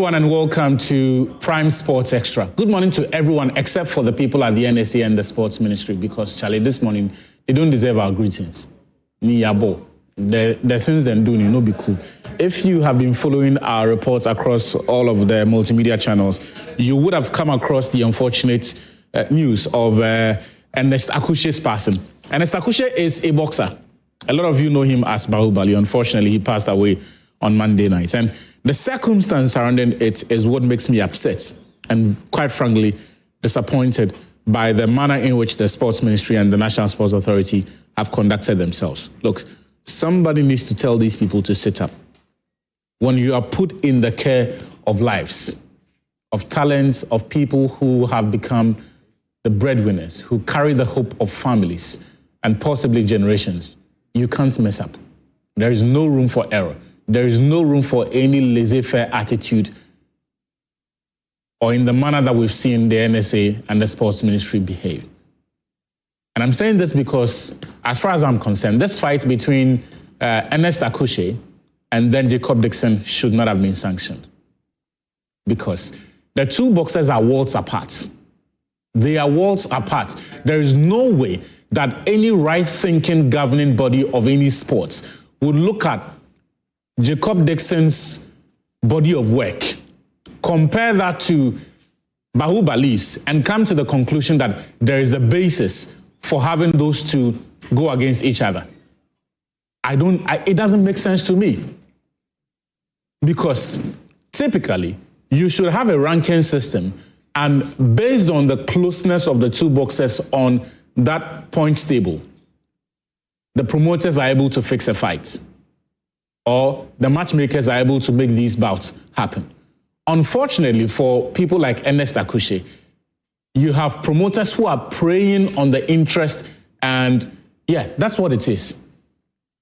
everyone, and welcome to Prime Sports Extra. Good morning to everyone except for the people at the NSA and the Sports Ministry, because, Charlie, this morning, they don't deserve our greetings. Ni yabo. The things they're doing, no be cool. If you have been following our reports across all of the multimedia channels, you would have come across the unfortunate news of Ernest Akushe's passing. Ernest Akushe is a boxer. A lot of you know him as Bahubali. Unfortunately, he passed away on Monday night. And the circumstance surrounding it is what makes me upset and, quite frankly, disappointed by the manner in which the Sports Ministry and the National Sports Authority have conducted themselves. Look, somebody needs to tell these people to sit up. When you are put in the care of lives, of talents, of people who have become the breadwinners, who carry the hope of families and possibly generations, you can't mess up. There is no room for error. There is no room for any laissez-faire attitude or in the manner that we've seen the NSA and the Sports Ministry behave. And I'm saying this because, as far as I'm concerned, this fight between Ernest Akushe and then Jacob Dixon should not have been sanctioned. Because the two boxers are worlds apart. They are worlds apart. There is no way that any right-thinking governing body of any sport would look at Jacob Dixon's body of work, compare that to Bahubali's, and come to the conclusion that there is a basis for having those two go against each other. It doesn't make sense to me. Because typically, you should have a ranking system, and based on the closeness of the two boxers on that points table, the promoters are able to fix a fight, or the matchmakers are able to make these bouts happen. Unfortunately, for people like Ernest Akushe, you have promoters who are preying on the interest, and yeah, that's what it is,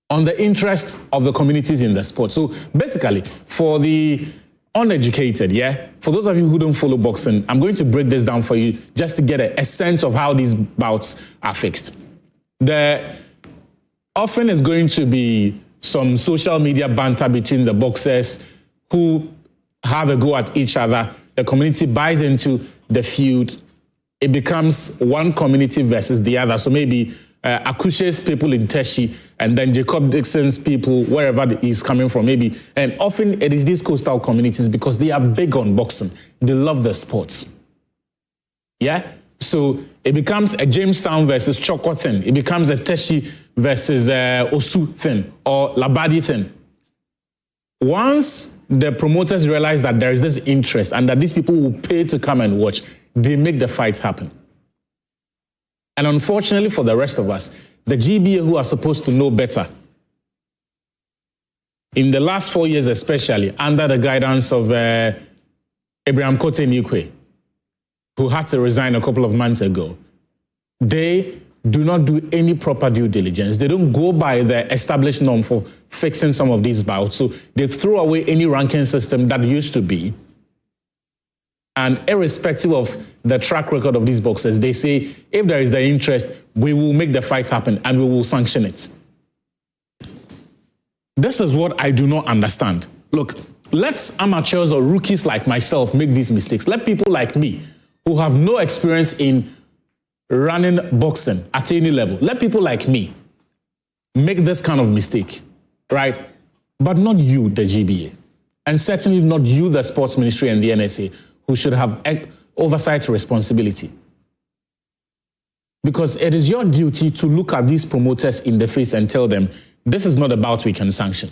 on the interest of the communities in the sport. So basically, for the uneducated, for those of you who don't follow boxing, I'm going to break this down for you just to get a sense of how these bouts are fixed. There often is going to be some social media banter between the boxers who have a go at each other. The community buys into the feud. It becomes one community versus the other. So maybe Akushe's people in Teshi and then Jacob Dixon's people, wherever he's coming from, maybe. And often it is these coastal communities because they are big on boxing. They love the sport. So it becomes a Jamestown versus Choko thing. It becomes a Teshi versus Osu thing or Labadi thing. Once the promoters realize that there is this interest and that these people will pay to come and watch, they make the fight happen. And unfortunately for the rest of us, the GBA who are supposed to know better, in the last 4 years especially, under the guidance of Abraham Kote Nikwe, who had to resign a couple of months ago, they do not do any proper due diligence. They don't go by the established norm for fixing some of these bouts. So they throw away any ranking system that used to be. And irrespective of the track record of these boxers, they say, if there is an interest, we will make the fight happen and we will sanction it. This is what I do not understand. Look, let amateurs or rookies like myself make these mistakes. Let people like me, who have no experience in running boxing at any level, let people like me make this kind of mistake, right? But not you, the GBA. And certainly not you, the Sports Ministry and the NSA, who should have oversight responsibility. Because it is your duty to look at these promoters in the face and tell them, this is not a bout we can sanction.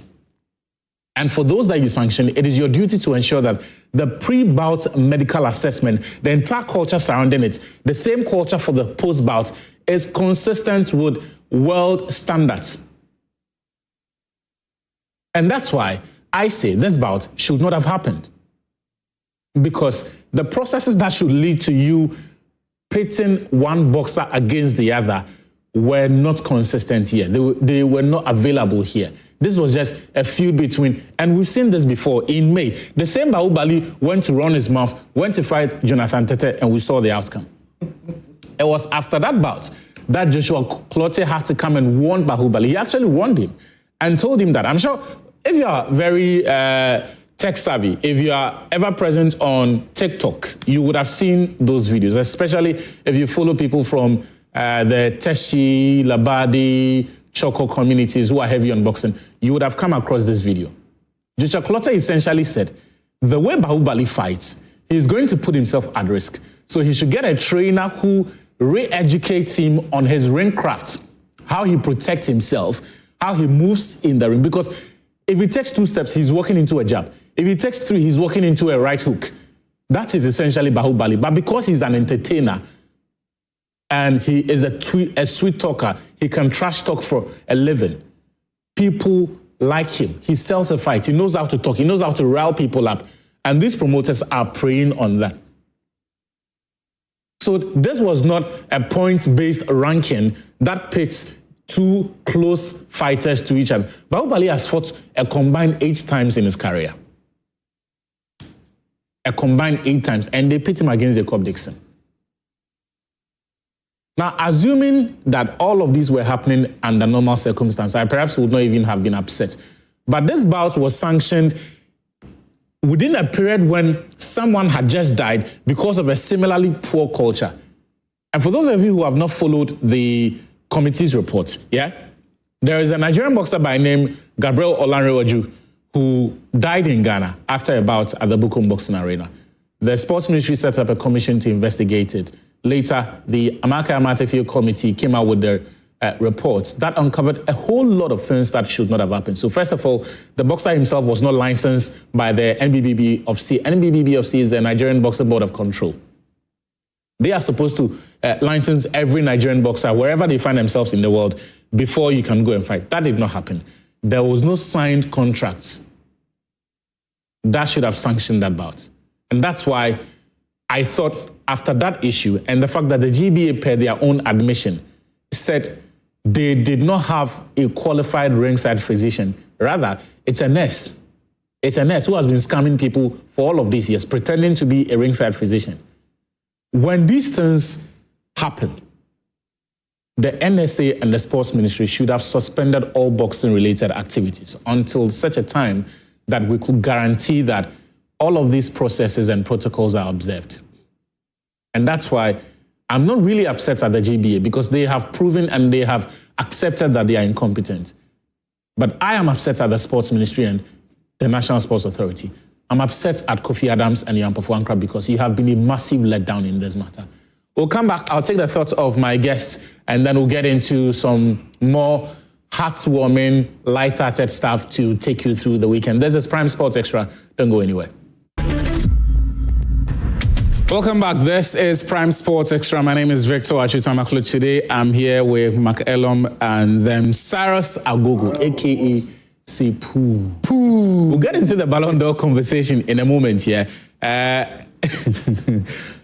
And for those that you sanction, it is your duty to ensure that the pre-bout medical assessment, the entire culture surrounding it, the same culture for the post-bout, is consistent with world standards. And that's why I say this bout should not have happened. Because the processes that should lead to you pitting one boxer against the other were not consistent here. They were not available here. This was just a feud between, and we've seen this before in May. The same Bahubali went to run his mouth, went to fight Jonathan Tete, and we saw the outcome. It was after that bout that Joshua Clottey had to come and warn Bahubali. He actually warned him and told him that. I'm sure if you are very tech savvy, if you are ever present on TikTok, you would have seen those videos, especially if you follow people from the Teshi, Labadi, Choco communities who are heavy on boxing. You would have come across this video. Joshua Clotter essentially said, the way Bahubali fights, he's going to put himself at risk. So he should get a trainer who re-educates him on his ring craft, how he protects himself, how he moves in the ring. Because if he takes 2 steps, he's walking into a jab. If he takes 3, he's walking into a right hook. That is essentially Bahubali. But because he's an entertainer and he is a sweet talker, he can trash talk for a living. People like him. He sells a fight. He knows how to talk. He knows how to rile people up. And these promoters are preying on that. So this was not a points-based ranking that pits 2 close fighters to each other. Bahubali has fought a combined 8 times in his career. A combined 8 times. And they pit him against Jacob Dixon. Now, assuming that all of these were happening under normal circumstances, I perhaps would not even have been upset. But this bout was sanctioned within a period when someone had just died because of a similarly poor culture. And for those of you who have not followed the committee's report, there is a Nigerian boxer by name Gabriel Olanrewaju who died in Ghana after a bout at the Bukom Boxing Arena. The sports ministry set up a commission to investigate it. Later, the Amaka Amatefio committee came out with their reports that uncovered a whole lot of things that should not have happened. So first of all, the boxer himself was not licensed by the NBBB of C. NBBB of C is the Nigerian Boxer Board of Control. They are supposed to license every Nigerian boxer wherever they find themselves in the world before you can go and fight. That did not happen. There was no signed contracts. That should have sanctioned that bout. And that's why I thought after that issue and the fact that the GBA, per their own admission, said they did not have a qualified ringside physician. Rather, it's a nurse. It's a nurse who has been scamming people for all of these years, pretending to be a ringside physician. When these things happen, the NSA and the sports ministry should have suspended all boxing-related activities until such a time that we could guarantee that all of these processes and protocols are observed. And that's why I'm not really upset at the GBA, because they have proven and they have accepted that they are incompetent. But I am upset at the sports ministry and the National Sports Authority. I'm upset at Kofi Adams and Yamal Fuankra because you have been a massive letdown in this matter. We'll come back. I'll take the thoughts of my guests and then we'll get into some more heartwarming, light-hearted stuff to take you through the weekend. This is Prime Sports Extra. Don't go anywhere. Welcome back. This is Prime Sports Extra. My name is Victor Achutamaklu. Today I'm here with Mark Elom and then Cyrus Agogo, a.k.a. Sipu. We'll get into the Ballon d'Or conversation in a moment here.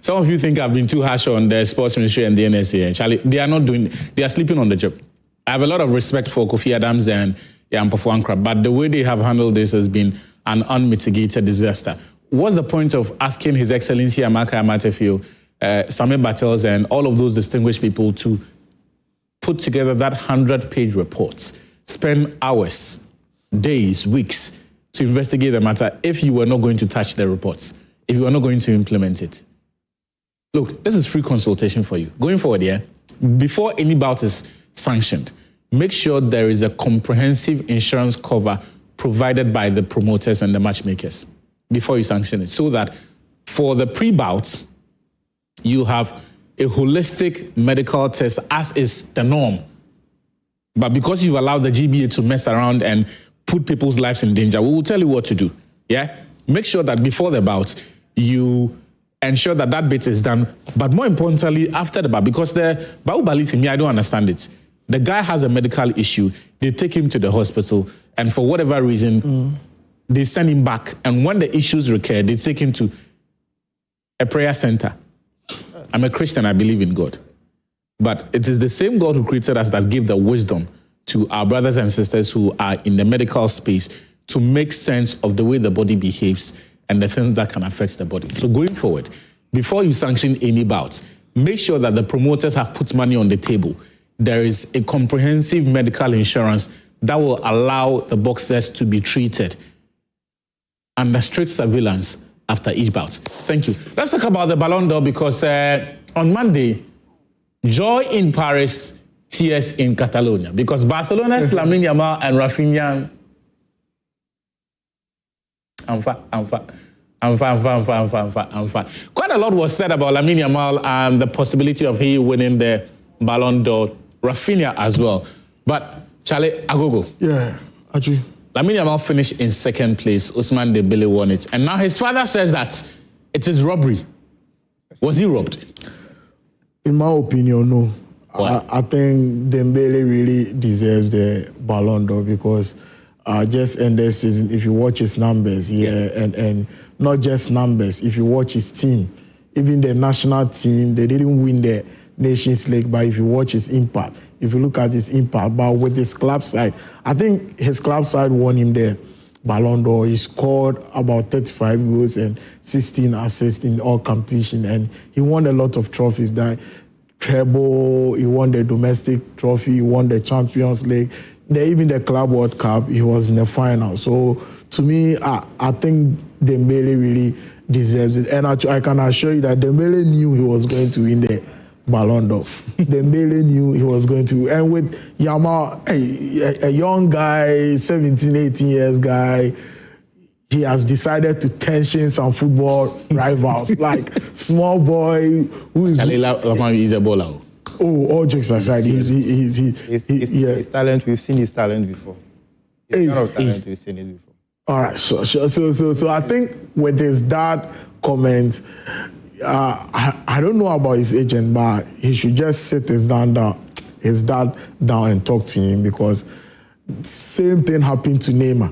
Some of you think I've been too harsh on the sports ministry and the NSA. Charlie, they are sleeping on the job. I have a lot of respect for Kofi Adams and Yamal Fuankra, but the way they have handled this has been an unmitigated disaster. What's the point of asking His Excellency Amaka Amatefio, Samir Battels, and all of those distinguished people to put together that 100-page report, spend hours, days, weeks to investigate the matter if you were not going to touch the reports, if you were not going to implement it? Look, this is free consultation for you. Going forward, before any bout is sanctioned, make sure there is a comprehensive insurance cover provided by the promoters and the matchmakers before you sanction it, so that for the pre-bout, you have a holistic medical test as is the norm. But because you've allowed the GBA to mess around and put people's lives in danger, we will tell you what to do. Make sure that before the bout, you ensure that that bit is done. But more importantly, after the bout, because the Bahubali thing, I don't understand it. The guy has a medical issue. They take him to the hospital, and for whatever reason, they send him back. And when the issues recur, they take him to a prayer center. I'm a Christian, I believe in God. But it is the same God who created us that gave the wisdom to our brothers and sisters who are in the medical space to make sense of the way the body behaves and the things that can affect the body. So going forward, before you sanction any bouts, make sure that the promoters have put money on the table. There is a comprehensive medical insurance that will allow the boxers to be treated under strict surveillance after each bout. Thank you. Let's talk about the Ballon d'Or because on Monday, joy in Paris, tears in Catalonia because Barcelona's Lamine Yamal and Rafinha. I'm fine. Quite a lot was said about Lamine Yamal and the possibility of he winning the Ballon d'Or. Rafinha as well. But Charlie Agogo. Yeah, actually. Lamine Yamal finished in second place. Ousmane Dembele won it. And now his father says that it is robbery. Was he robbed? In my opinion, no. I think Dembele really deserves the Ballon d'Or because just in this season, if you watch his numbers, and not just numbers, if you watch his team, even the national team, they didn't win the Nations League, but if you watch his impact, if you look at his impact, but with his club side, I think his club side won him the Ballon d'Or. He scored about 35 goals and 16 assists in all competition, and he won a lot of trophies. That treble, he won the domestic trophy, he won the Champions League, even the Club World Cup, he was in the final. So to me, I think Dembele really deserves it, and I can assure you that Dembele knew he was going to win the Ballon d'Or. Dembele knew he was going to. And with Yamal, a young guy, 17, 18 years guy, he has decided to tension some football rivals. Like small boy who is... He's a bowler. Oh, all jokes aside, his talent, we've seen his talent before. His kind of talent, we've seen it before. All right, so I think with his dad comment, I don't know about his agent, but he should just sit his dad down and talk to him because same thing happened to Neymar.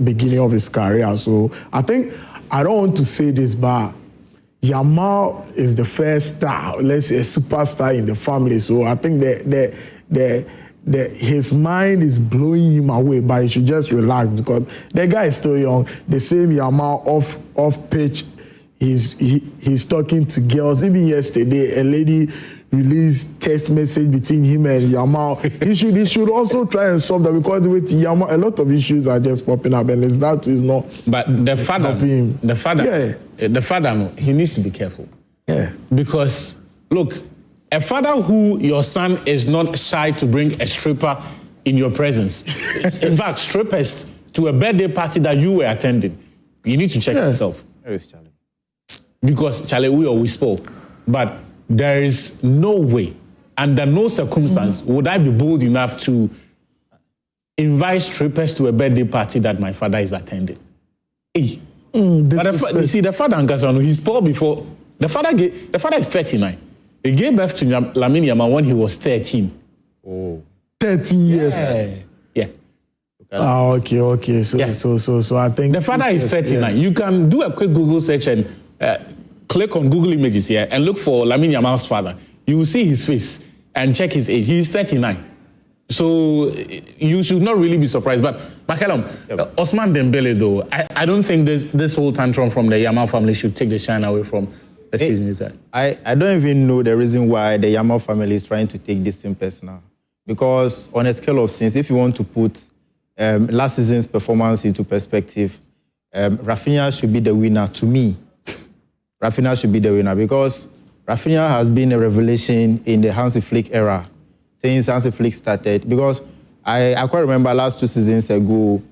Beginning of his career. So I think, I don't want to say this, but Yamal is the first star, let's say a superstar in the family. So I think his mind is blowing him away, but he should just relax because the guy is still young. The same Yamal off pitch, he's talking to girls. Even yesterday, a lady released text message between him and Yamal. He should also try and solve that because with Yamal, a lot of issues are just popping up, and that is not. But the father, he needs to be careful. Yeah. Because look, a father who your son is not shy to bring a stripper in your presence. In fact, strippers to a birthday party that you were attending. You need to check yourself. Where is Charlie? Because Charlie, we always spoke, but there is no way, under no circumstance, would I be bold enough to invite strippers to a birthday party that my father is attending. Hey. But you see, the father and Gasano, he's poor before. The father is 39. He gave birth to Lamine Yamal when he was 13. Oh. 13 years. Yeah. Okay. So I think the father is 39. You can do a quick Google search and click on Google Images here and look for Lamine Yamal's father. You will see his face and check his age. He is 39. So you should not really be surprised. But Makelum, Ousmane Dembele though, I don't think this whole tantrum from the Yamal family should take the shine away from the season. Is that? I don't even know the reason why the Yamal family is trying to take this thing personal. Because on a scale of things, if you want to put last season's performance into perspective, Rafinha should be the winner to me. Rafinha should be the winner because Rafinha has been a revelation in the Hansi Flick era since Hansi Flick started. Because I quite remember last 2 seasons ago,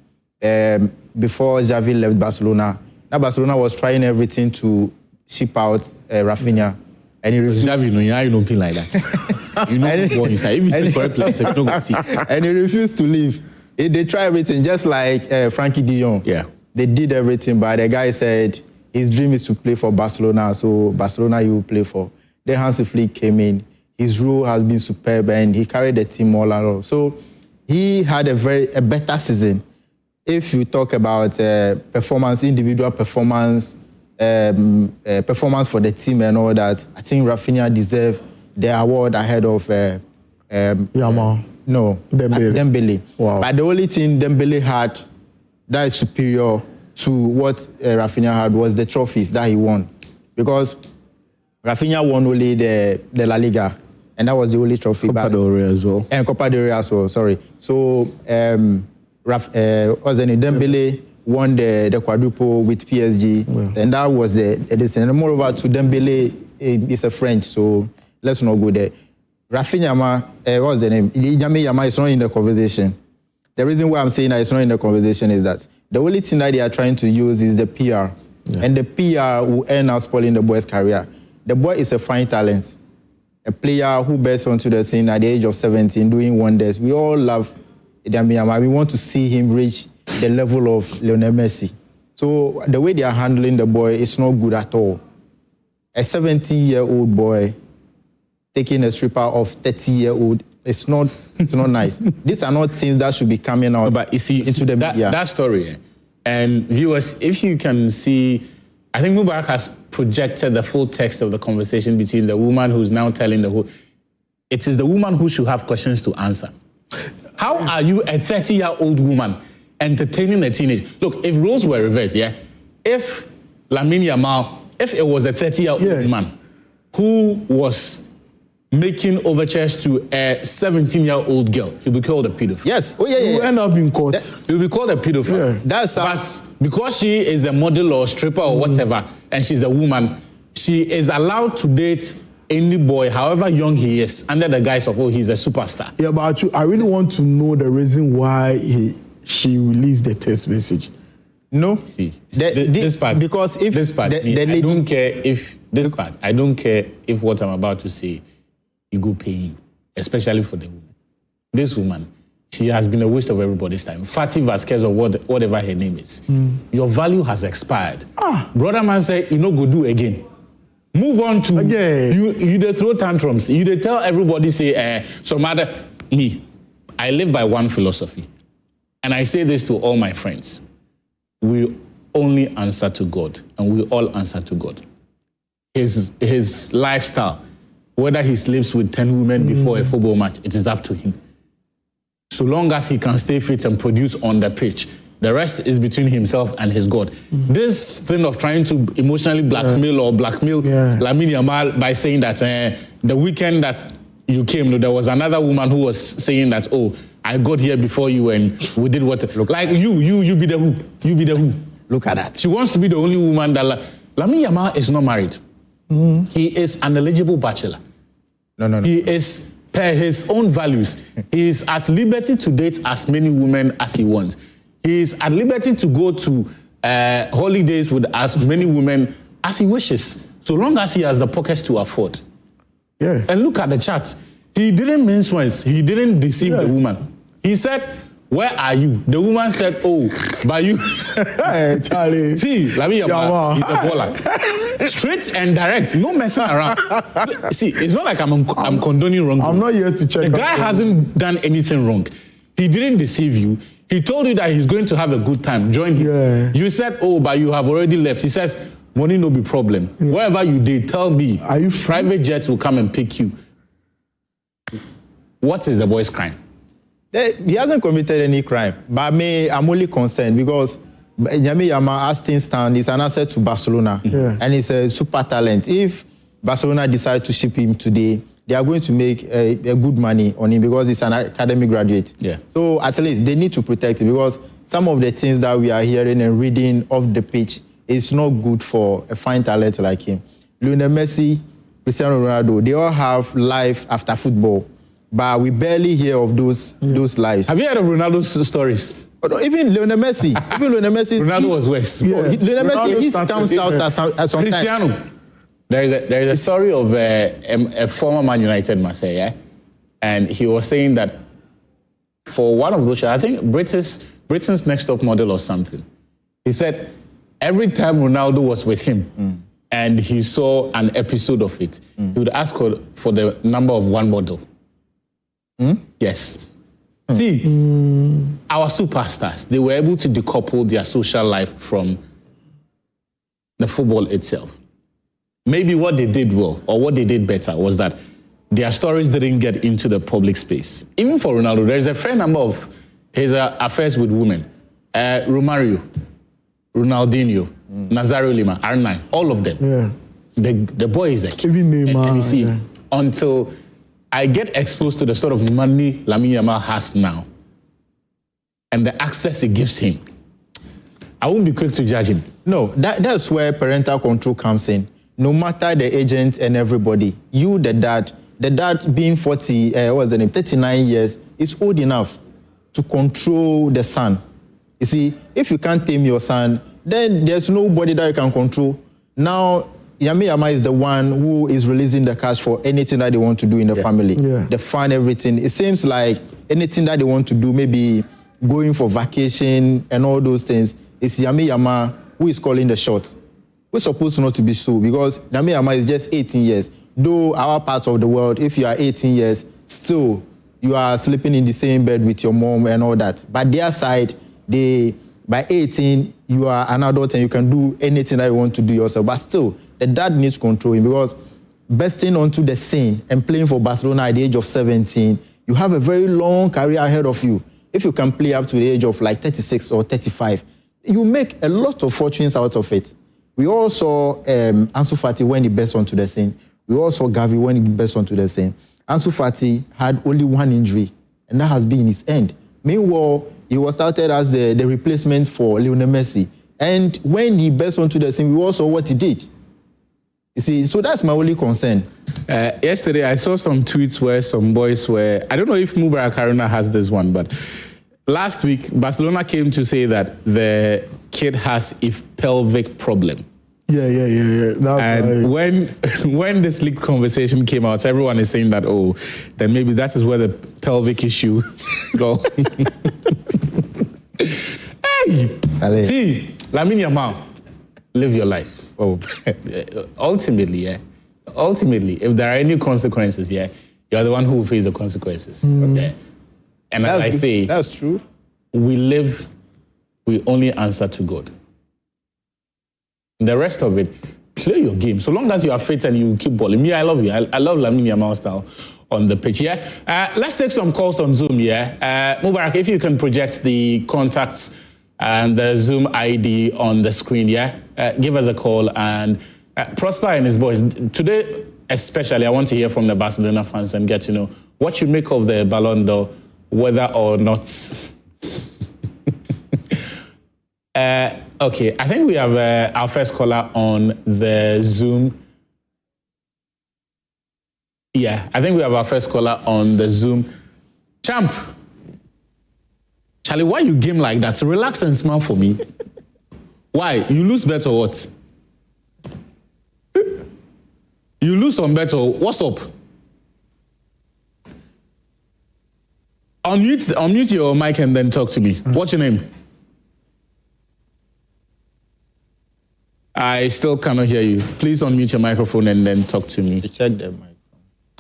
before Xavi left Barcelona, now Barcelona was trying everything to ship out Rafinha. And he refused. Xavi, you don't play like that. You know what inside. If it's the correct place, you don't go see. And he refused to leave. They tried everything, just like Frankie de Jong. Yeah. They did everything, but the guy said his dream is to play for Barcelona, so Barcelona he will play for. Then Hansi Flick came in. His role has been superb, and he carried the team all around. So he had a better season. If you talk about performance, individual performance, performance for the team and all that, I think Rafinha deserved the award ahead of Yamal. No, Dembele. Wow. But the only thing Dembele had that is superior to what Rafinha had was the trophies that he won. Because Rafinha won only the La Liga, and that was the only trophy. Copa del Rey as well. And Copa del Rey as well, sorry. So, what's the name? Dembele won the quadruple with PSG, and that was the decision. And moreover, to Dembele, it's a French, so let's not go there. Rafinha, what's the name? Yamal is not in the conversation. The reason why I'm saying that it's not in the conversation is that the only thing that they are trying to use is the PR. And the PR will end up spoiling the boy's career. The boy is a fine talent, a player who burst onto the scene at the age of 17, doing wonders. We all love Yamal. We want to see him reach the level of Lionel Messi. So the way they are handling the boy is not good at all. A 17-year-old boy taking a stripper of 30-year-old, it's not nice. These are not things that should be coming out but you see, into the media. That story, and viewers, if you can see, I think Mubarak has projected the full text of the conversation between the woman who's now telling the whole. It is the woman who should have questions to answer. How are you, a 30-year-old woman, entertaining a teenager? Look, if roles were reversed, if Lamine Yamal, if it was a 30-year-old man who was making overtures to a 17-year-old girl, he'll be called a pedophile. Yes. Oh, He will end up in court. He'll be called a pedophile. Yeah. That's but because she is a model or stripper or whatever, and she's a woman, she is allowed to date any boy, however young he is, under the guise of, he's a superstar. Yeah, but I really want to know the reason why she released the text message. No. See, this part, because if this part, I don't care if this part. I don't care if what I'm about to say, you go pay you, especially for the woman. This woman, she has been a waste of everybody's time. Fati Vasquez or whatever her name is. Your value has expired. Brother man say, you know, go do again. Move on to you. They throw tantrums. You they tell everybody say some other me. I live by one philosophy, and I say this to all my friends: we only answer to God, and we all answer to God. His lifestyle, whether he sleeps with 10 women before a football match, it is up to him. So long as he can stay fit and produce on the pitch, the rest is between himself and his God. This thing of trying to emotionally blackmail or blackmail Lamine Yamal by saying that the weekend that you came, there was another woman who was saying that, I got here before you and we did what? Like you be the who? You be the who? Look at that. She wants to be the only woman that... Lamine Yamal is not married. He is an eligible bachelor. No. He is, per his own values, he is at liberty to date as many women as he wants. He is at liberty to go to holidays with as many women as he wishes, so long as he has the pockets to afford. Yeah. And look at the chat. He didn't mince words. He didn't deceive the woman. He said, "Where are you?" The woman said, "By you." Hey, Charlie. See, Lamine Yamal, he's a baller. Straight and direct, no messing around. See, it's not like I'm condoning wrong. I'm not here to check. The guy hasn't done anything wrong. He didn't deceive you. He told you that he's going to have a good time. Join him. Yeah. You said, but you have already left. He says, money no be problem. Wherever you did, tell me. Are you free? Private jets will come and pick you. What is the boy's crime? He hasn't committed any crime, but I'm only concerned because Yamal, as things stand, is an asset to Barcelona, and he's a super talent. If Barcelona decide to ship him today, they are going to make a good money on him because he's an academic graduate. Yeah. So at least they need to protect him because some of the things that we are hearing and reading off the pitch is not good for a fine talent like him. Lionel Messi, Cristiano Ronaldo, they all have life after football. But we barely hear of those lives. Have you heard of Ronaldo's stories? Even Lionel Messi. Ronaldo was worse. Lionel Messi, he comes out as some Cristiano. There is a story of a former Man United Marseille, and he was saying that for one of those, I think Britain's Next Top Model or something, he said every time Ronaldo was with him and he saw an episode of it, he would ask for the number of one model. Yes. See, our superstars, they were able to decouple their social life from the football itself. Maybe what they did well or what they did better was that their stories didn't get into the public space. Even for Ronaldo, there's a fair number of his affairs with women. Romario, Ronaldinho, Nazario Lima, R9, all of them. Yeah. The boy is a kid. Even Neymar, and you see, until I get exposed to the sort of money Lamine Yamal has now and the access it gives him, I won't be quick to judge him. No, that's where parental control comes in. No matter the agent and everybody, you, the dad being 39 years, is old enough to control the son. You see, if you can't tame your son, then there's nobody that you can control. Now, Yamal is the one who is releasing the cash for anything that they want to do in the family. Yeah. The fun, everything. It seems like anything that they want to do, maybe going for vacation and all those things, it's Yamal who is calling the shots. We're supposed not to be so, because Yamal is just 18 years. Though our part of the world, if you are 18 years, still you are sleeping in the same bed with your mom and all that. But their side, by 18, you are an adult and you can do anything that you want to do yourself. But still, the dad needs to control him, because bursting onto the scene and playing for Barcelona at the age of 17, you have a very long career ahead of you. If you can play up to the age of like 36 or 35, you make a lot of fortunes out of it. We all saw Ansu Fati when he burst onto the scene. We all saw Gavi when he burst onto the scene. Ansu Fati had only one injury, and that has been his end. Meanwhile, he was started as the replacement for Lionel Messi. And when he burst onto the scene, we all saw what he did. You see, so that's my only concern. Yesterday, I saw some tweets where some boys were, I don't know if Mubarak Haruna has this one, but last week, Barcelona came to say that the kid has a pelvic problem. Yeah. And when this league conversation came out, everyone is saying that, oh, then maybe that is where the pelvic issue go. Hey! See, Lamine Yamal, live your life. Oh, Ultimately, if there are any consequences, you're the one who will face the consequences. Okay? And as I say, that's true. We only answer to God. The rest of it, play your game. So long as you are fit and you keep balling. Me, I love you. I love Lamine Yamal style on the pitch. Let's take some calls on Zoom. Mubarak, if you can project the contacts and the Zoom ID on the screen. Give us a call. And Prosper and his boys. Today, especially, I want to hear from the Barcelona fans and get to know what you make of the Ballon d'Or, whether or not. Okay, I think we have our first caller on the Zoom. Yeah, I think we have our first caller on the Zoom. Champ, Charlie, why you game like that? Relax and smile for me. Why? You lose bet or what? You lose on bet or what's up? Unmute your mic and then talk to me. What's your name? I still cannot hear you. Please unmute your microphone and then talk to me. Check the mic.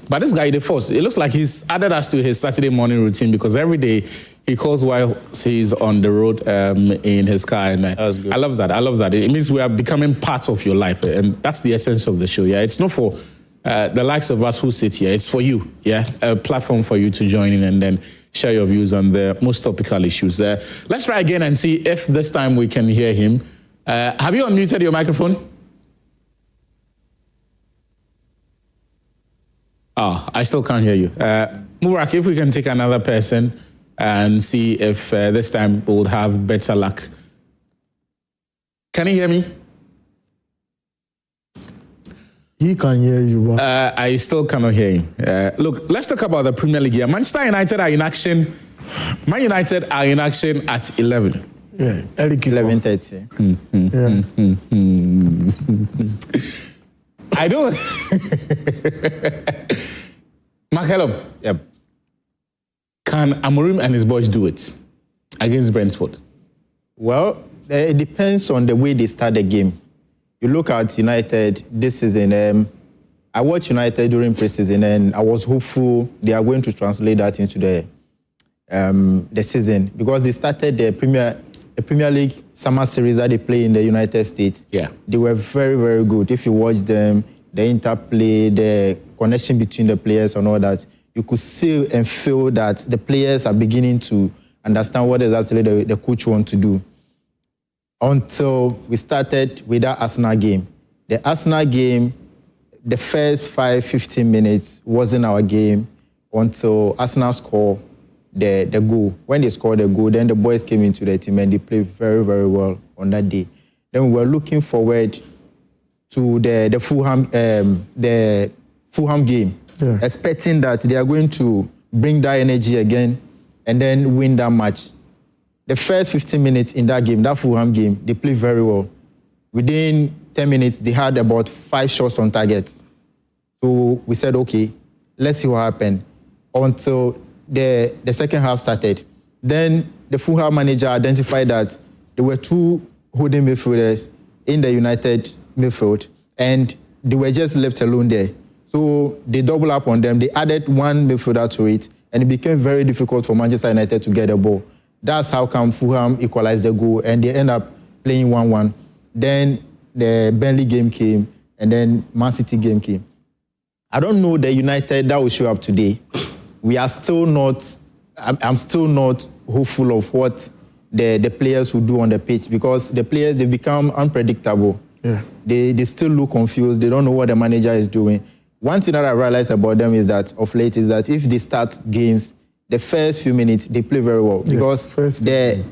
But this guy, the first, it looks like he's added us to his Saturday morning routine, because every day he calls while he's on the road in his car. And That's good. I love that. It means we are becoming part of your life. And that's the essence of the show. It's not for the likes of us who sit here. It's for you. A platform for you to join in and then share your views on the most topical issues. Let's try again and see if this time we can hear him. Have you unmuted your microphone? I still can't hear you. Mubarak, if we can take another person and see if this time we'll have better luck. Can you hear me? He can hear you, but I still cannot hear him. Look, let's talk about the Premier League here. Manchester United are in action. Man United are in action at 11. yeah, 11:30. I don't. Mark Hello, Yep. can Amorim and his boys do it against Brentford? Well, it depends on the way they start the game. You look at United this season. I watched United during preseason, and I was hopeful they are going to translate that into the season, because they started the Premier League summer series that they play in the United States. Yeah. They were very, very good. If you watch them, the interplay, the connection between the players and all that, you could see and feel that the players are beginning to understand what exactly the coach wants to do. Until we started with that Arsenal game. The Arsenal game, the first 15 minutes wasn't our game until Arsenal scored the goal. When they scored the goal, then the boys came into the team and they played very, very well on that day. Then we were looking forward to the Fulham game, expecting that they are going to bring that energy again and then win that match. The first 15 minutes in that game, that Fulham game, they played very well. Within 10 minutes, they had about 5 shots on target. So we said, okay, let's see what happened until the second half started. Then the Fulham manager identified that there were 2 holding midfielders in the United midfield, and they were just left alone there. So they doubled up on them. They added 1 midfielder to it, and it became very difficult for Manchester United to get the ball. That's how come Fulham equalized the goal, and they end up playing 1-1. Then the Burnley game came, and then Man City game came. I don't know the United that will show up today. We are still not, I'm still not hopeful of what the players will do on the pitch, because the players, they become unpredictable. Yeah. They still look confused. They don't know what the manager is doing. One thing that I realized about them is that of late is that if they start games, the first few minutes, they play very well, because the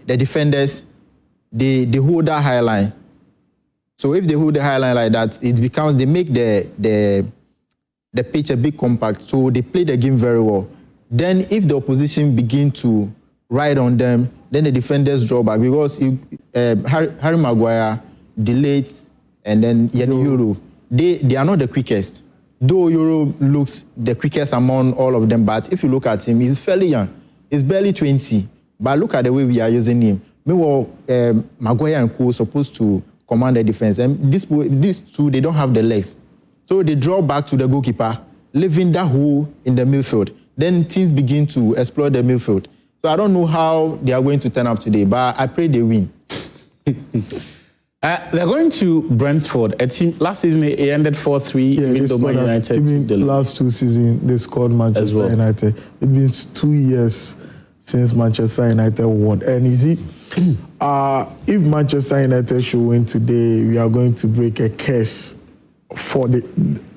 defenders, they hold that high line. So if they hold the high line like that, it becomes, they make the pitch a bit compact. So they play the game very well. Then if the opposition begin to ride on them, then the defenders draw back, because Harry Maguire, Delete, and then Euro, they are not the quickest. Though Euro looks the quickest among all of them, but if you look at him, he's fairly young. He's barely 20. But look at the way we are using him. Meanwhile, Maguire and Co. supposed to command the defense. And these 2, they don't have the legs. So they draw back to the goalkeeper, leaving that hole in the midfield. Then teams begin to exploit the midfield. So I don't know how they are going to turn up today, but I pray they win. They're going to Brentford. A team last season it ended 4-3. Even though Man United, even the last 2 seasons they scored Manchester United. It's been 2 years since Manchester United won. And you see, if Manchester United should win today, we are going to break a curse for the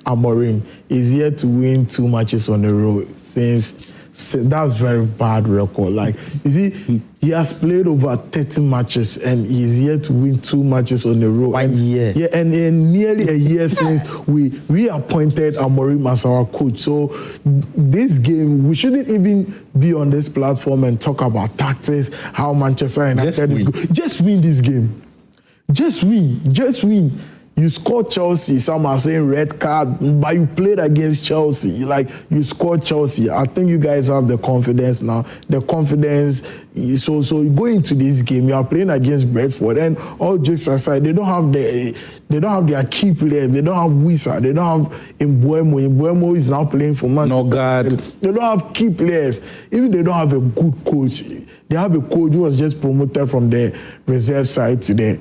Amorim. He's here to win 2 matches on the road since that's very bad record. Like, you see, he has played over 30 matches and he's here to win 2 matches on the road. 1 year. Yeah, and nearly a year since we appointed Amorim as our coach. So this game, we shouldn't even be on this platform and talk about tactics, how Manchester United is good. Just win this game. Just win. Just win. You scored Chelsea, some are saying red card, but you played against Chelsea. Like, you scored Chelsea. I think you guys have the confidence now. The confidence, so go into this game. You are playing against Brentford, and all jokes aside, they don't have their key players. They don't have Wisa. They don't have Mbuemo. Mbuemo is now playing for Manchester. No God. They don't have key players. Even they don't have a good coach. They have a coach who was just promoted from the reserve side to the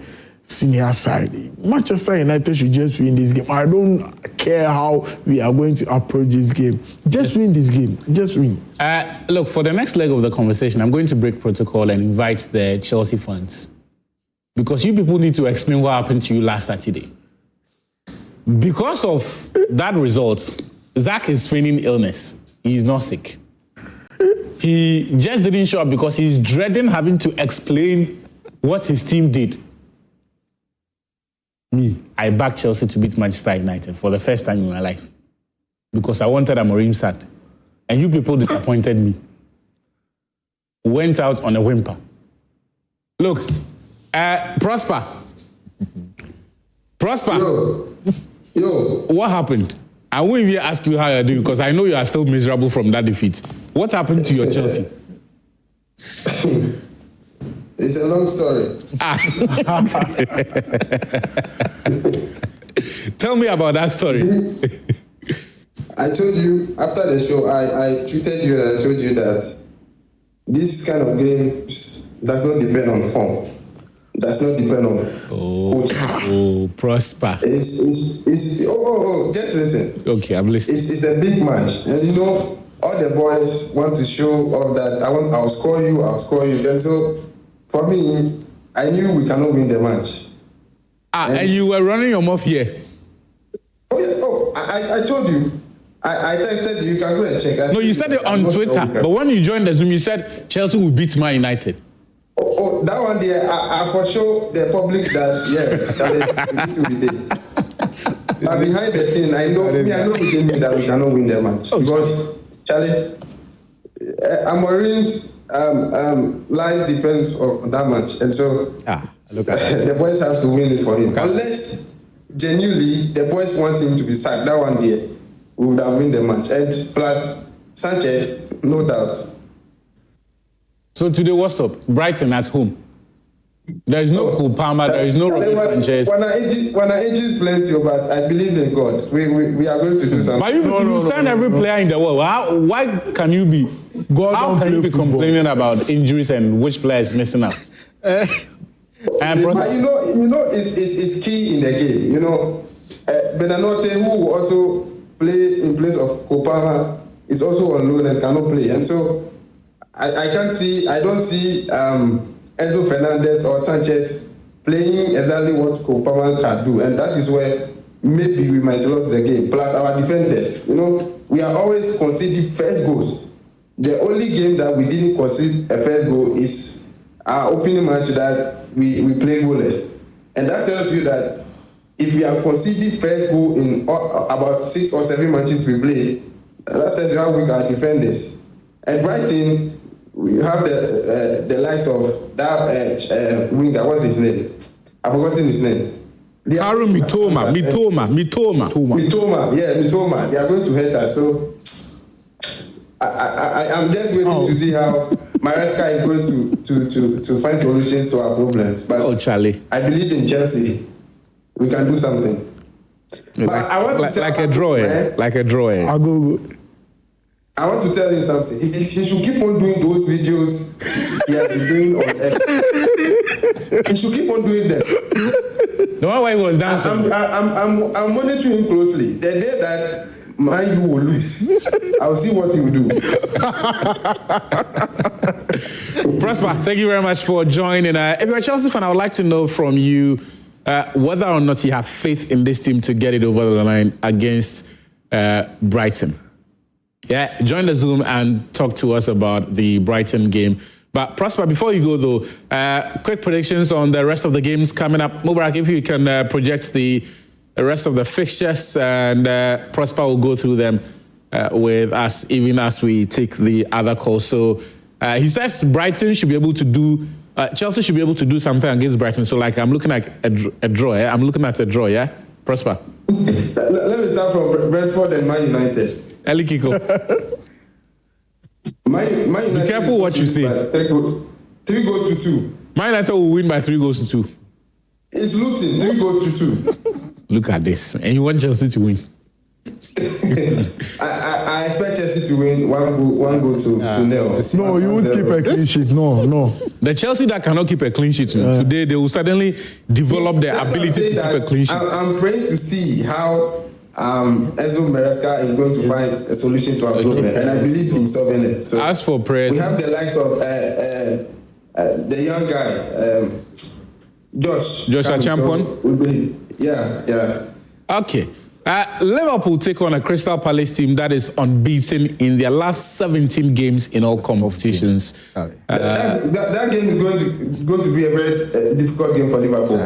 senior side. Manchester United should just win this game. I don't care how we are going to approach this game. Just win this game. Just win. Look, for the next leg of the conversation, I'm going to break protocol and invite the Chelsea fans, because you people need to explain what happened to you last Saturday. Because of that result, Zach is feigning illness. He is not sick. He just didn't show up because he's dreading having to explain what his team did. Me, I backed Chelsea to beat Manchester United for the first time in my life because I wanted Amorim sacked. And you people disappointed me. Went out on a whimper. Look, Prosper. Yo. What happened? I won't even ask you how you're doing because I know you are still miserable from that defeat. What happened to your Chelsea? It's a long story. Tell me about that story. I told you after the show, I tweeted you and I told you that this kind of games does not depend on form. Does not depend on coaching. Oh, Prosper. It's just listen. Okay, I'm listening. It's a big match, and you know all the boys want to show all that. I'll score you. And so for me, I knew we cannot win the match. And you were running your mouth here. Oh yes. I told you. I texted you. You can go and check. No, you said it on Twitter, but when you joined the Zoom, you said Chelsea will beat Man United. Oh, that one there, I for sure the public that it will be there. But behind the scene, I know within me that we cannot win the match because Charlie, Amorim's life depends on that match, and so look at that. the boys have to win it for him. Unless genuinely the boys want him to be sacked, that one there we would have win the match. And plus Sanchez, no doubt. So today, what's up? Brighton at home. There is no Cole Palmer, there is no Robert Sanchez. When I ages plenty, but I believe in God. We are going to do something. But you sign every player in the world. Why can you be? How can you be complaining about injuries and which player is missing out? But it's key in the game. You know, Benanote, who also play in place of Cole Palmer, is also on loan and cannot play, and so I don't see Enzo Fernandez or Sanchez playing exactly what Cole Palmer can do, and that is where maybe we might lose the game. Plus our defenders, you know, we are always conceding first goals. The only game that we didn't concede a first goal is our opening match that we play goalless, and that tells you that if we are conceding first goal in about 6 or 7 matches we play, that tells you how weak our defenders. And Brighton, we have the likes of that winger. What's his name? I've forgotten his name. Haru Mitoma. Yeah, Mitoma. They are going to hurt us. So I'm just waiting to see how Maresca is going to find solutions to our problems. But Charlie, I believe in Chelsea. We can do something. But I want to tell like a draw. Like a draw. I'll go. I want to tell you something. He should keep on doing those videos he has been doing on X. He should keep on doing them. The one where he was dancing. I'm monitoring him closely. The day that Man U will lose, I'll see what he will do. Prosper, thank you very much for joining. If you're a Chelsea fan, I would like to know from you whether or not you have faith in this team to get it over the line against Brighton. Yeah, join the Zoom and talk to us about the Brighton game. But Prosper, before you go though, quick predictions on the rest of the games coming up. Mubarak, if you can project the rest of the fixtures, and Prosper will go through them with us, even as we take the other call. So he says Brighton should be able to do, Chelsea should be able to do something against Brighton. So like I'm looking at a draw. Yeah? I'm looking at a draw. Yeah, Prosper. Let me start from Brentford and Man United. Eli Kiko. Man United. Be careful what you say. 3 goals to 2. Man United will win by 3 goals to 2. It's losing 3 goals to 2. Look at this, and you want Chelsea to win. I expect Chelsea to win 1 goal to 0. No, you won't keep a clean sheet. No. The Chelsea that cannot keep a clean sheet today, they will suddenly develop their ability to keep a clean sheet. I'm praying to see how Enzo Maresca is going to find a solution to our problem, and I believe in solving it. So as for prayers, we have the likes of the young guy, Joshua Champon. So we believe. Yeah. Okay. Liverpool take on a Crystal Palace team that is unbeaten in their last 17 games in all competitions. That game is going to be a very difficult game for Liverpool.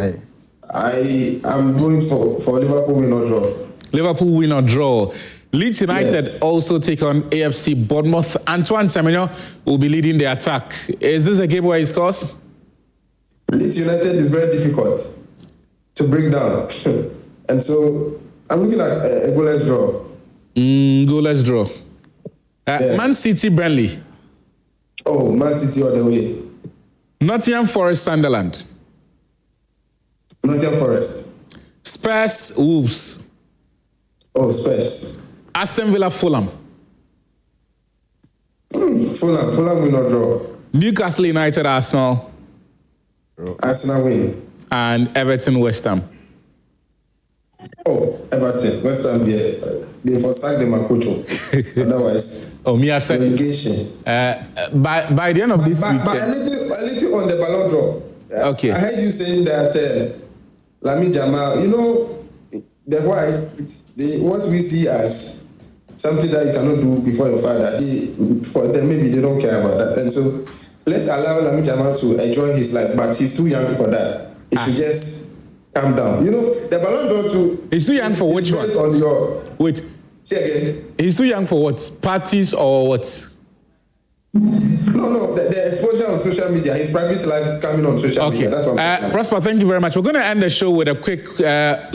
I am going for Liverpool win or draw. Liverpool win or draw. Leeds United also take on AFC Bournemouth. Antoine Semenyo will be leading the attack. Is this a game where he scores? Leeds United is very difficult to break down. And so I'm looking at a goalless draw. Goalless draw. Man City, Burnley. Oh, Man City all the way. Nottingham Forest, Sunderland. Nottingham Forest. Spurs, Wolves. Oh, Spurs. Aston Villa, Fulham. Fulham win or draw. Newcastle United, Arsenal. Arsenal win. And Everton, West Ham. Oh, Everton, West Ham, they forsake the Makocho. Otherwise, I've said relegation. By the end of this week. But a little on the Ballon d'Or. Okay. I heard you saying that Lamine Yamal, you know, what we see as something that you cannot do before your father. For them, maybe they don't care about that. And so let's allow Lamine Yamal to enjoy his life, but he's too young for that. He should just calm down. You know, the Ballon d'Or too. He's too young for which one? On your, Wait. say again. He's too young for what? Parties or what? No, the exposure on social media, his private life coming on social media. That's what I'm talking about. Prosper, thank you very much. We're going to end the show with a quick,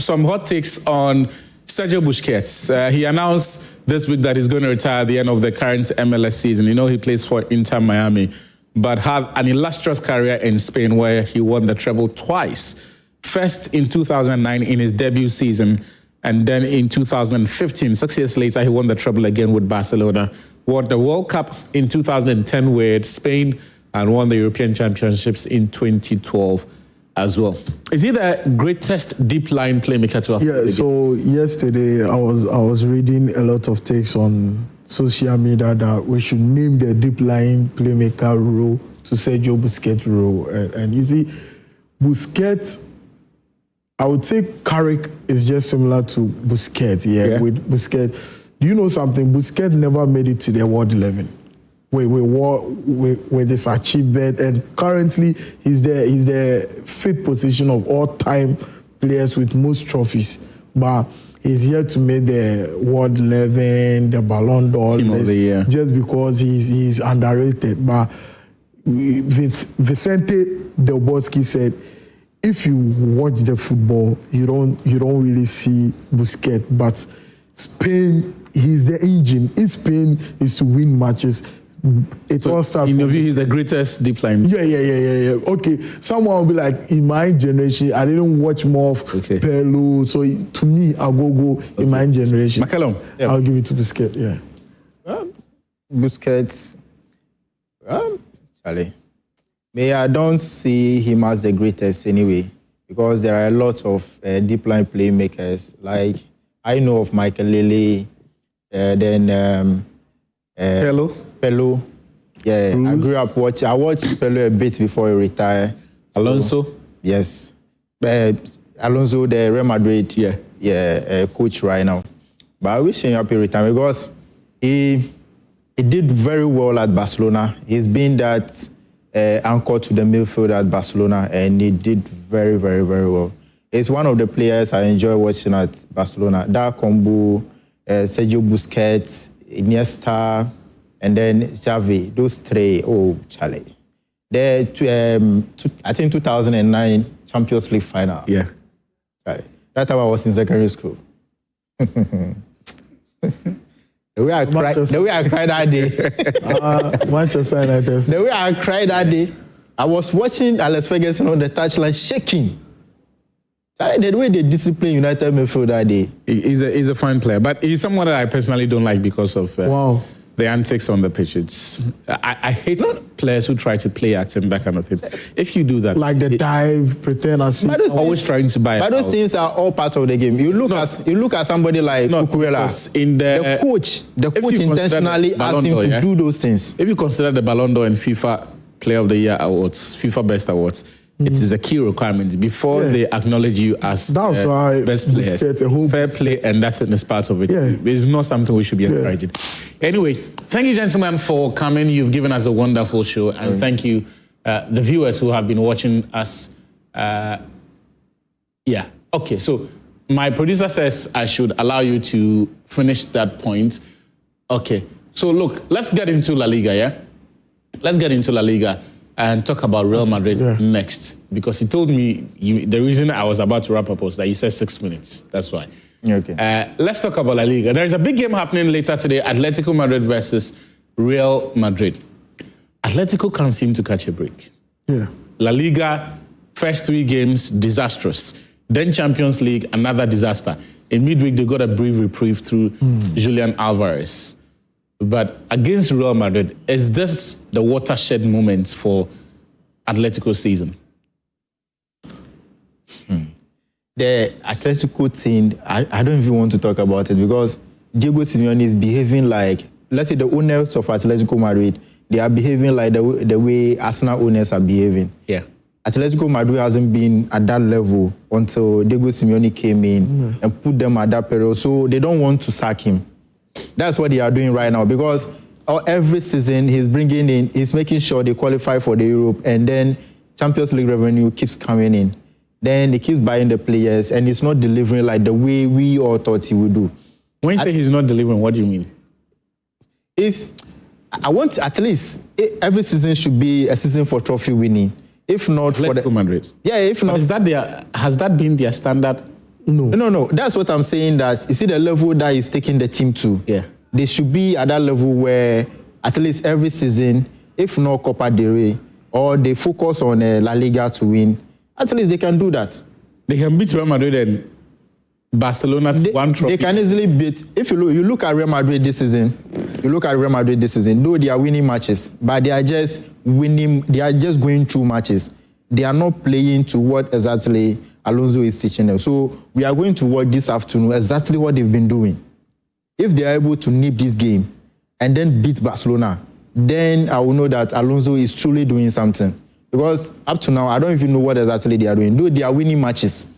some hot takes on Sergio Busquets. He announced this week that he's going to retire at the end of the current MLS season. You know, he plays for Inter Miami, but had an illustrious career in Spain where he won the treble twice. First in 2009 in his debut season, and then in 2015, 6 years later, he won the treble again with Barcelona. Won the World Cup in 2010 with Spain and won the European Championships in 2012 as well. Is he the greatest deep line playmaker to have? Yeah, so yesterday I was reading a lot of takes on social media that we should name the deep line playmaker role to Sergio Busquets role. And you see, Busquets, I would say Carrick is just similar to Busquets, yeah. With Busquets. Do you know something? Busquets never made it to the World 11 with this achievement, and currently he's the fifth position of all-time players with most trophies. But he's yet to make the World 11, the Ballon d'Or list, just because he's underrated. But Vicente Del Bosque said, if you watch the football, you don't really see Busquets, but Spain, he's the engine. In Spain is to win matches. It's all stuff. In your view, he's the greatest deep line. Yeah. Okay, someone will be like, in my generation, I didn't watch more of Pello. So to me, I'll go in my generation. McCallum, I'll give it to Busquets. Yeah. Busquets, Charlie. I don't see him as the greatest anyway, because there are a lot of deep line playmakers. Like I know of Michael Lily, then Pello. Yeah, Bruce. I grew up watching. I watched Pello a bit before he retired. Alonso. Yes, Alonso, the Real Madrid. Coach right now. But I wish him happy retirement because he did very well at Barcelona. He's been that anchor to the midfield at Barcelona, and he did very, very, very well. He's one of the players I enjoy watching at Barcelona. That combo, Sergio Busquets, Iniesta, and then Xavi, those three, Charlie. I think 2009 Champions League final. Yeah. Charlie. That time I was in secondary school. The way I cried that day. Manchester United. The way I cried that day, I was watching Alex Ferguson on the touchline shaking. The way they discipline United midfield that day. He's a fine player, but he's someone that I personally don't like because of the antics on the pitch. I hate players who try to play act and that kind of thing. If you do that, like the dive, pretend as always trying to buy. But those things are all part of the game. You look at somebody like Cucurella. The coach intentionally asked him to do those things. If you consider the Ballon d'Or and FIFA Player of the Year awards, FIFA Best Awards, it is a key requirement before they acknowledge you as best players. Fair play and that is part of it. It's not something we should be encouraging. Anyway, thank you, gentlemen, for coming. You've given us a wonderful show, and thank you, the viewers who have been watching us. Okay, so my producer says I should allow you to finish that point. Okay, so look, let's get into La Liga, Let's get into La Liga and talk about Real Madrid next, because he told me the reason I was about to wrap up was that you said 6 minutes. That's why. Okay. Let's talk about La Liga. There is a big game happening later today, Atletico Madrid versus Real Madrid. Atletico can't seem to catch a break. La Liga, first 3 games, disastrous. Then Champions League, another disaster. In midweek, they got a brief reprieve through Julian Alvarez. But against Real Madrid, is this the watershed moment for Atletico season? The Atletico thing, I don't even want to talk about it, because Diego Simeone is behaving like, let's say the owners of Atletico Madrid, they are behaving like the way Arsenal owners are behaving. Atletico Madrid hasn't been at that level until Diego Simeone came in and put them at that period. So they don't want to sack him. That's what they are doing right now, because every season he's making sure they qualify for the Europe, and then Champions League revenue keeps coming in. Then he keeps buying the players, and he's not delivering like the way we all thought he would do. When you say he's not delivering, what do you mean? I want at least every season should be a season for trophy winning. If not for Atletico Madrid. Yeah, if not. Has that been their standard? No. That's what I'm saying. That you see the level that he's taking the team to. Yeah. They should be at that level where at least every season, if not Copa del Rey, or they focus on La Liga to win, at least they can do that. They can beat Real Madrid and Barcelona to one trophy. They can easily beat. If you look at Real Madrid this season, though they are winning matches, but they are just winning. They are just going through matches. They are not playing to what exactly Alonso is teaching them. So we are going to watch this afternoon exactly what they've been doing. If they are able to nip this game and then beat Barcelona, then I will know that Alonso is truly doing something. Because up to now, I don't even know what exactly they are doing. Though they are winning matches.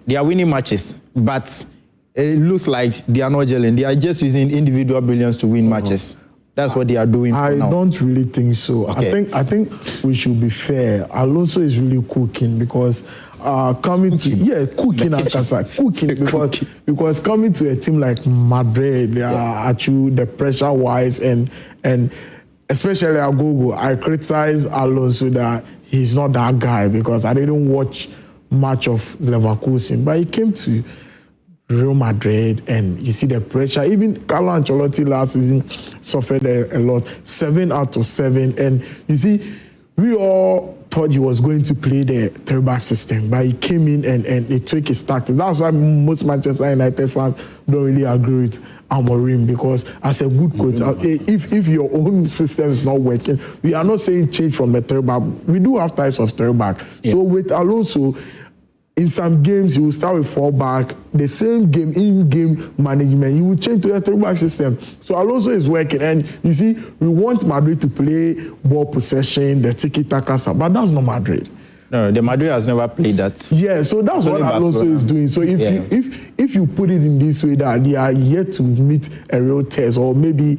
They are winning matches, but it looks like they are not gelling. They are just using individual brilliance to win matches. That's what they are doing I now. don't really think so. Okay. I think we should be fair. Alonso is really cooking because coming because coming to a team like Madrid, at you the pressure wise and especially Agogo, I criticize Alonso that he's not that guy because I didn't watch much of Leverkusen, but he came to Real Madrid and you see the pressure. Even Carlo Ancelotti last season suffered a lot, 7 out of 7, and you see we all thought he was going to play the three-back system, but he came in and he took his tactics. That's why most Manchester United fans don't really agree with Amorim, because as a good coach, if your own system is not working, we are not saying change from the three-back. We do have types of three-back. Yeah. So with Alonso, in some games, you will start with 4-back. The same game, in-game management, you will change to a 3-back system. So Alonso is working. And you see, we want Madrid to play ball possession, the tiki-taka stuff, but that's not Madrid. No, the Madrid has never played that. Yeah, so that's what Alonso is doing. So if you put it in this way, that they are yet to meet a real test, or maybe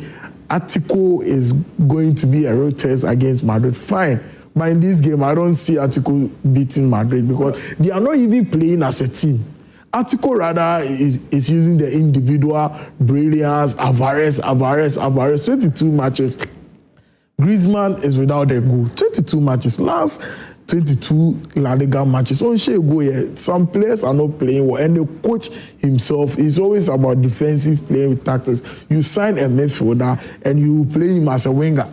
Atletico is going to be a real test against Madrid, fine. But in this game, I don't see Atletico beating Madrid because they are not even playing as a team. Atletico rather is using the individual brilliance, Alvarez, 22 matches. Griezmann is without a goal. 22 matches. Last 22 La Liga matches. Some players are not playing well, and the coach himself is always about defensive playing with tactics. You sign a midfielder and you play him as a winger.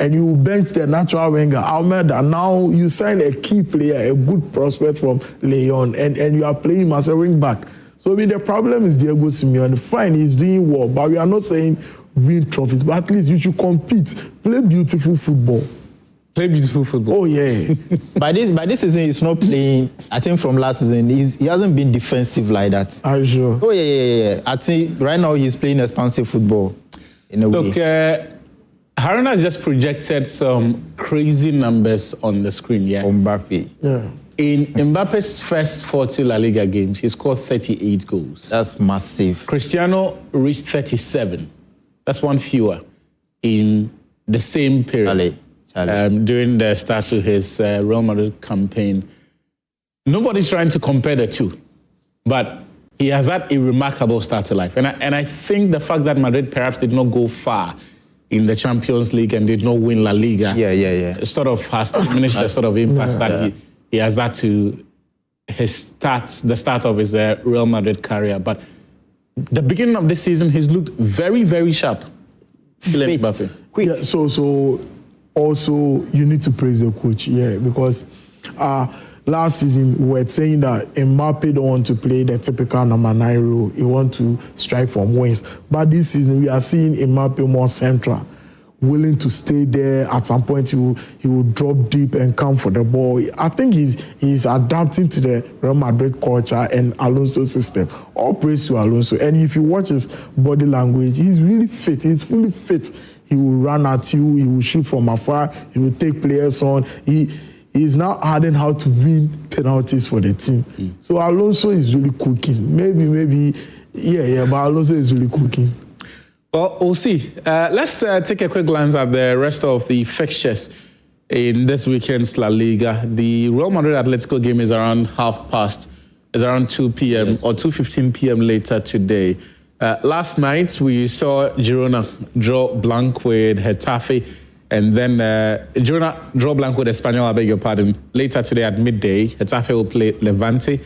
And you bench the natural winger, Almeida. Now you sign a key player, a good prospect from Lyon, and you are playing him as a wing back. So the problem is Diego Simeone. Fine, he's doing well, but we are not saying win trophies, but at least you should compete. Play beautiful football. Play beautiful football. Oh, yeah. By this season, he's not playing. I think from last season, he hasn't been defensive like that. Are you sure? Oh, yeah. I think right now he's playing expansive football in a way. Look, Haruna has just projected some crazy numbers on the screen, yeah? Mbappe. Yeah. In Mbappe's first 40 La Liga games, he scored 38 goals. That's massive. Cristiano reached 37. That's one fewer in the same period. During the start of his Real Madrid campaign. Nobody's trying to compare the two, but he has had a remarkable start to life. And I think the fact that Madrid perhaps did not go far in the Champions League and did not win La Liga, sort of has diminished the sort of impact that he has had to the start of his Real Madrid career. But the beginning of this season, he's looked very, very sharp. Mbappe. Yeah, so also you need to praise the coach, because last season we were saying that Mbappe don't want to play the typical number 9 role. He want to strike from wings. But this season we are seeing Mbappe more central, willing to stay there. At some point he will drop deep and come for the ball. I think he's adapting to the Real Madrid culture and Alonso's system. All praise to Alonso. And if you watch his body language, he's really fit. He's fully fit. He will run at you. He will shoot from afar. He will take players on. He's now adding how to win penalties for the team. So Alonso is really cooking. Maybe Yeah, but Alonso is really cooking. Well, we'll see. Let's take a quick glance at the rest of the fixtures in this weekend's La Liga. The Real Madrid Atletico game is around 2:30. It's around 2 p.m. or 2:15 p.m. later today. Last night, we saw Girona draw blank with Getafe, and then Girona draw blank with Espanyol, I beg your pardon. Later today at midday, Getafe will play Levante,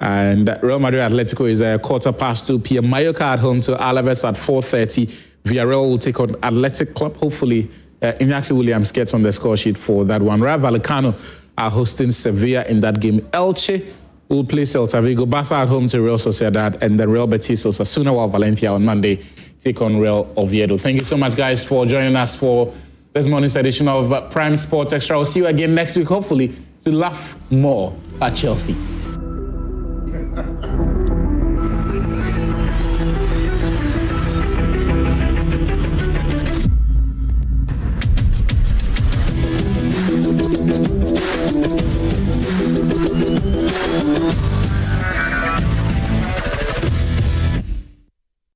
and Real Madrid Atletico is 2:15 p.m. Mallorca at home to Alaves at 4:30. Villarreal will take on Athletic Club. Hopefully, Iñaki Williams gets on the score sheet for that one. Rayo Vallecano are hosting Sevilla in that game. Elche will play Celta Vigo. Barca at home to Real Sociedad, and then Real Betis Osasuna, while Valencia on Monday take on Real Oviedo. Thank you so much, guys, for joining us for this morning's edition of Prime Sports Extra. I'll see you again next week, hopefully, to laugh more at Chelsea.